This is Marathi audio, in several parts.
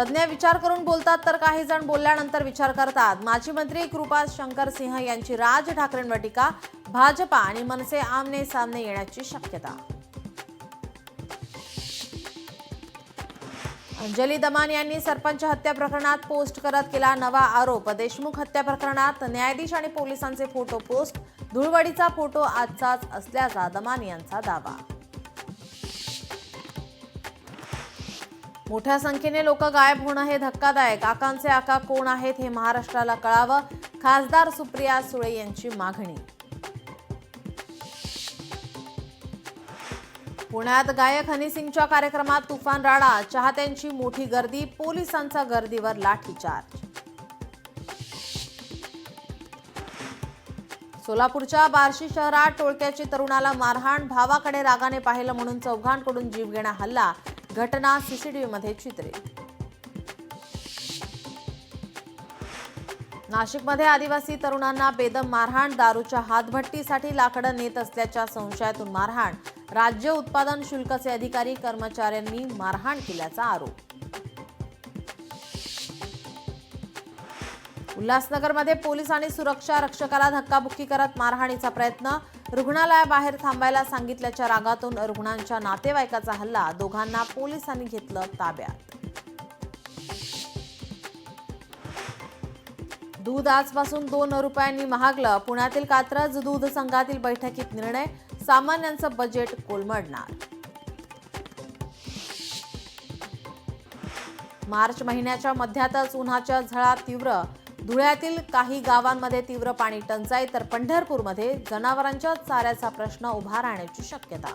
तज्ञ विचार करून बोलतात तर काही जण बोलल्यानंतर विचार करतात। माजी मंत्री कृपा शंकर सिंह यांची राज ठाकरेंवर टीका। भाजपा आणि मनसे आमने सामने येण्याची शक्यता। अंजली दमान यांनी सरपंच हत्या प्रकरणात पोस्ट करत केला नवा आरोप। देशमुख हत्या प्रकरणात न्यायाधीश आणि पोलिसांचे फोटो पोस्ट। धुळवडीचा फोटो आजचाच असल्याचा दमान यांचा दावा। मोठ्या संख्येने लोक गायब होणं हे धक्कादायक। आकांचे आका कोण आहेत हे महाराष्ट्राला कळावं। खासदार सुप्रिया सुळे यांची मागणी। पुण्यात गायक हनी सिंगच्या कार्यक्रमात तुफान राडा। चाहत्यांची मोठी गर्दी। पोलिसांचा गर्दीवर लाठीचार्ज। सोलापूरच्या बार्शी शहरात टोळक्याची तरुणाला मारहाण। भावाकडे रागाने पाहिलं म्हणून चौघांकडून जीवघेणा हल्ला। घटना सीसीटीव्हीमध्ये चित्रित। नाशिकमध्ये आदिवासी तरुणांना बेदम मारहाण। दारूच्या हातभट्टीसाठी लाकडं नेत असल्याच्या संशयातून मारहाण। राज्य उत्पादन शुल्कचे अधिकारी कर्मचाऱ्यांनी मारहाण केल्याचा आरोप। उल्हासनगरमध्ये पोलीस आणि सुरक्षा रक्षकाला धक्काबुक्की करत मारहाणीचा प्रयत्न। रुग्णालयाबाहेर थांबायला सांगितल्याच्या रागातून रुग्णांच्या नातेवाईकाचा हल्ला। दोघांना पोलिसांनी घेतलं ताब्यात। दूध आजपासून 2 रुपयांनी महागलं। पुण्यातील कात्रज दूध संघातील बैठकीत निर्णय। सामान्यांचं बजेट कोलमडणार। मार्च महिन्याच्या मध्यातच उन्हाच्या झळा तीव्र। धुळ्यातील काही गावांमध्ये तीव्र पाणी टंचाई तर पंढरपूरमध्ये जनावरांच्या चाऱ्याचा प्रश्न उभा राहण्याची शक्यता।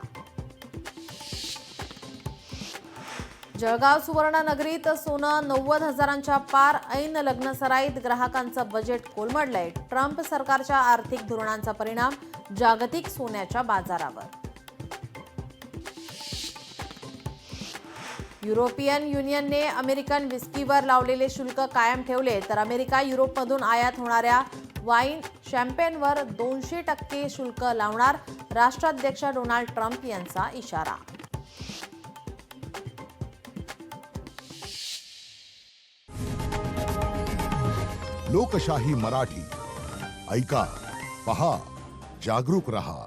जळगाव सुवर्ण नगरीत सोनं 90,000च्या पार। ऐन लग्नसराईत ग्राहकांचं बजेट कोलमडलंय। ट्रम्प सरकारच्या आर्थिक धोरणांचा परिणाम जागतिक सोन्याच्या बाजारावर। युरोपियन युनियनने अमेरिकन विस्कीवर लावलेले शुल्क कायम ठेवले तर अमेरिका युरोपमधून आयात होणाऱ्या वाईन शॅम्पेनवर 200% शुल्क लावणार। राष्ट्राध्यक्ष डोनाल्ड ट्रम्प यांचा इशारा। लोकशाही मराठी ऐका, पहा, जागरूक रहा।